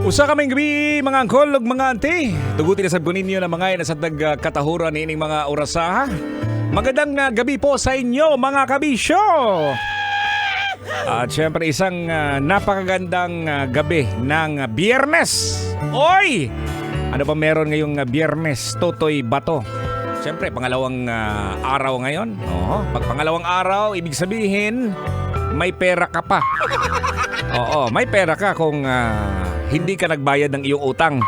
Usa kaming gabi mga angkol ug mga auntie. Tuguti na sab ko ninyo na mga nasa katahuran niining mga orasaha. Magandang gabi po sa inyo mga kabisyo. At syempre isang napakagandang gabi ng Biyernes. Oy! Ano ba meron ngayong Biyernes? Totoy Bato. Syempre pangalawang araw ngayon. Pag pangalawang araw, ibig sabihin may pera ka pa. Oo, may pera ka kung hindi ka nagbayad ng iyong utang.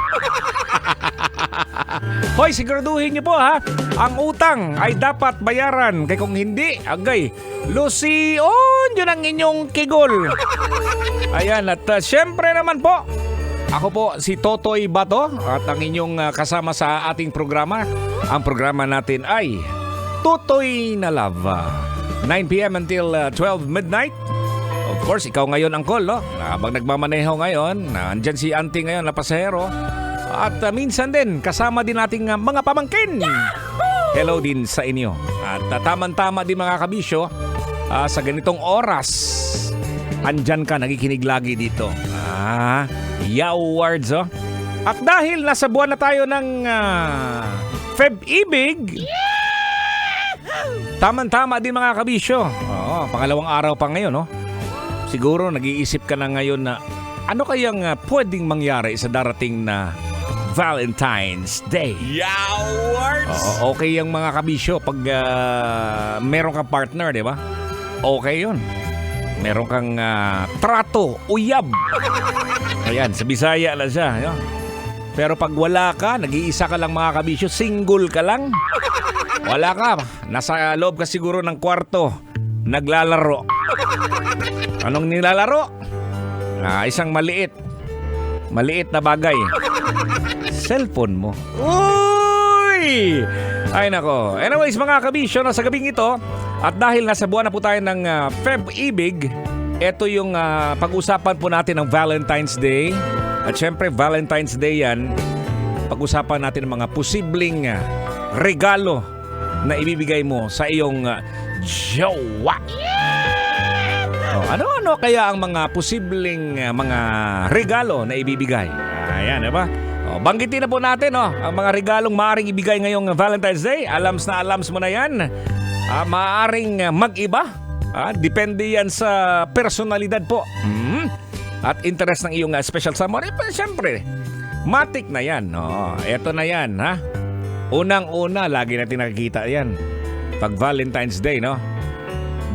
Hoy, siguraduhin niyo po ha, ang utang ay dapat bayaran. Kaya kung hindi, agay, lusion yun ang inyong kigol. Ayan, at syempre naman po, ako po si Totoy Bato at ang inyong kasama sa ating programa. Ang programa natin ay Totoy na Love. 9 p.m. until 12 midnight. Of course, ikaw ngayon ang call, no? Habang nagmamaneho ngayon, andyan si auntie ngayon na pasahero. At minsan din, kasama din nating mga pamangkin. Hello din sa inyo. At tamang-tama din mga kabisyo, sa ganitong oras, andyan ka, nakikinig lagi dito. Yawards, oh. At dahil nasa buwan na tayo ng Feb-ibig, tamang-tama din mga kabisyo. Pangalawang araw pa ngayon, no? Siguro nag-iisip ka na ngayon na ano kayang pwedeng mangyari sa darating na Valentine's Day. Yawards! Okay yung mga kabisyo pag meron kang partner, di ba? Okay yun. Meron kang trato, uyab. Ayan, sa Bisaya lang siya. Yun. Pero pag wala ka, nag-iisa ka lang mga kabisyo, single ka lang. Wala ka, nasa loob ka siguro ng kwarto, naglalaro. Anong nilalaro? Isang maliit na bagay. Cellphone mo. Uy! Ay nako. Anyways mga kabisyo, sa gabing ito, at dahil nasa buwan na po tayo ng Feb-ibig, ito yung pag-usapan po natin ng Valentine's Day. At syempre Valentine's Day yan, pag-usapan natin ng mga posibleng regalo na ibibigay mo sa iyong jowa. Ano-ano kaya ang mga posibleng mga regalo na ibibigay? Ayan, diba? Banggitin na po natin ang mga regalong maaaring ibigay ngayong Valentine's Day. Alams na alams mo na yan. Maaaring mag-iba. Depende yan sa personalidad po. At interest ng iyong special someone. Siyempre, matik na yan. Eto na yan. Unang-una, lagi natin nakikita yan. Pag Valentine's Day, no?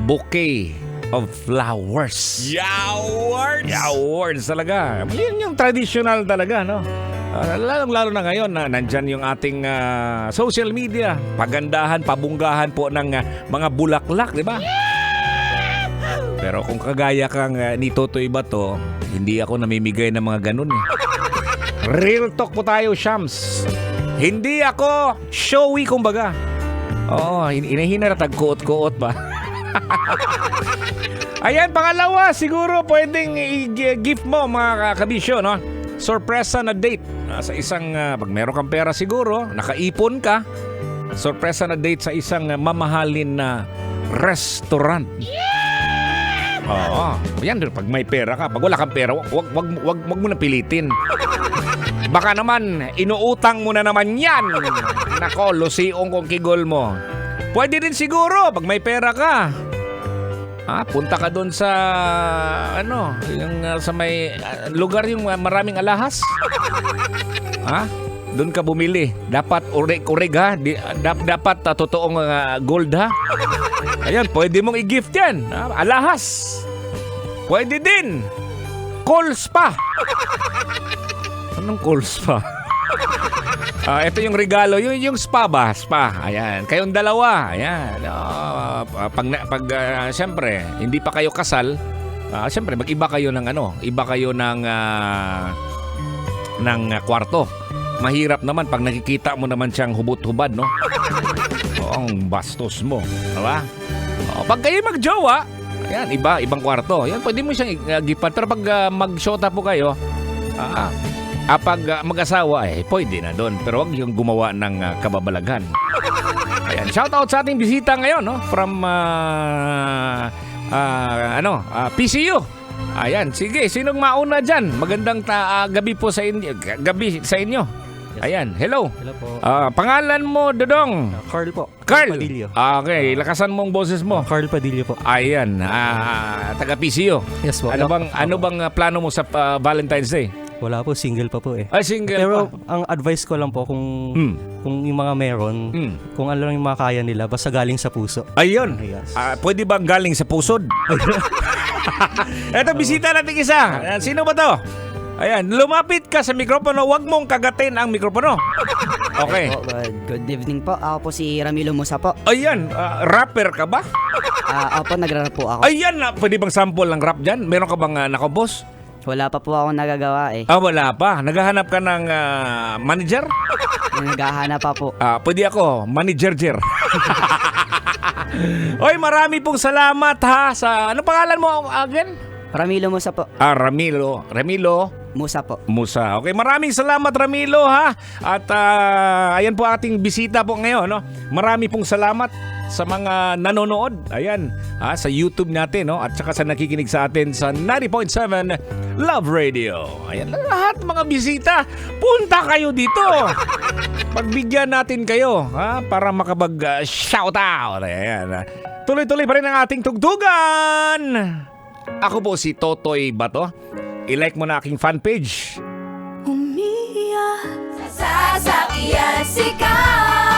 Bouquet of flowers. Yawards! Yawards talaga. Yun yung traditional talaga, no? Lalong-lalo na ngayon na nandyan yung ating social media. Pagandahan, pabunggahan po ng mga bulaklak, di ba? Pero kung kagaya kang ni Totoy Bato, hindi ako namimigay ng mga ganun. Real talk po tayo, Shams. Hindi ako showy, kumbaga. Inahina na tagkuot-kuot ba? Ayan, pangalawa, siguro pwedeng i-gift mo mga kabisyo, no? Sorpresa na date. Sa isang, pag meron kang pera siguro, nakaipon ka, sorpresa na date sa isang mamahalin na restaurant. Yan, pag may pera ka. Pag wala kang pera, wag mo na pilitin. Baka naman, inuutang mo na naman yan. Nako, lusiong kong kigol mo. Pwede din siguro, pag may pera ka. Punta ka doon sa yung sa may lugar yung maraming alahas. Doon ka bumili. Dapat urig ha. Dapat totoong gold ha. Ayan, pwede mong i-gift yan. Alahas. Pwede din. Cold spa. Anong cold spa? Ito yung regalo, yung spa ba? Spa, ayan. Kayong dalawa, ayan. Siyempre, hindi pa kayo kasal, siyempre, mag-iba kayo ng iba kayo ng kwarto. Mahirap naman pag nakikita mo naman siyang hubot-hubad, no? Ang bastos mo, diba? Pag kayo magjowa, ayan, ibang kwarto. Yan, pwede mo siyang gipan. Pero pag mag-shota po kayo, pag mag-asawa, pwede na doon. Pero huwag yung gumawa ng kababalaghan. Ayan, shoutout sa ating bisita ngayon, no? From PCU. Ayan, sige, sinong mauna dyan? Magandang gabi po sa inyo. Gabi sa inyo. Ayan, hello. Hello po. Pangalan mo, Dodong? Carl po. Carl. Padillo. Okay, lakasan mo ang boses mo. Carl Padillo po. Ayan, taga PCO. Yes po. Ano bang plano mo sa Valentine's Day? Wala po, single pa po eh. Ay, single Pero pa. ang advice ko lang po kung yung mga meron, kung ano lang yung mga kaya nila, basta galing sa puso. Ayun. Yes. Pwede bang galing sa pusod? Eto, bisita natin isa. Ayan, sino ba to? Ayan, lumapit ka sa mikropono. Huwag mong kagatin ang mikropono. Okay. Good evening po. Ako po si Ramilo Musa po. Ayan, rapper ka ba? Ako po nagrarap po ako. Ayan, pwede bang sample ng rap dyan? Meron ka bang nakompos? Wala pa po ako nagagawa eh. Wala pa. Naghahanap ka ng manager? Naghahanap pa po. Pwede ako, manager. Oy, marami pong salamat ha sa... Ano pangalan mo again? Ramilo Musa po. Ramilo. Musa po. Musa. Okay, maraming salamat Ramilo ha. At ayan po ating bisita po ngayon, no. Marami pong salamat sa mga nanonood. Ayan, sa YouTube natin, no, at saka sa nakikinig sa atin sa 90.7 Love Radio. Ayan, lahat mga bisita, punta kayo dito. Pagbigyan natin kayo, para makapag shout out. Ayan. Tuloy-tuloy pa rin ang ating tugtugan. Ako po si Totoy Bato. I-like mo na aking fan page. Umiiyak, sasakyan, sigaw.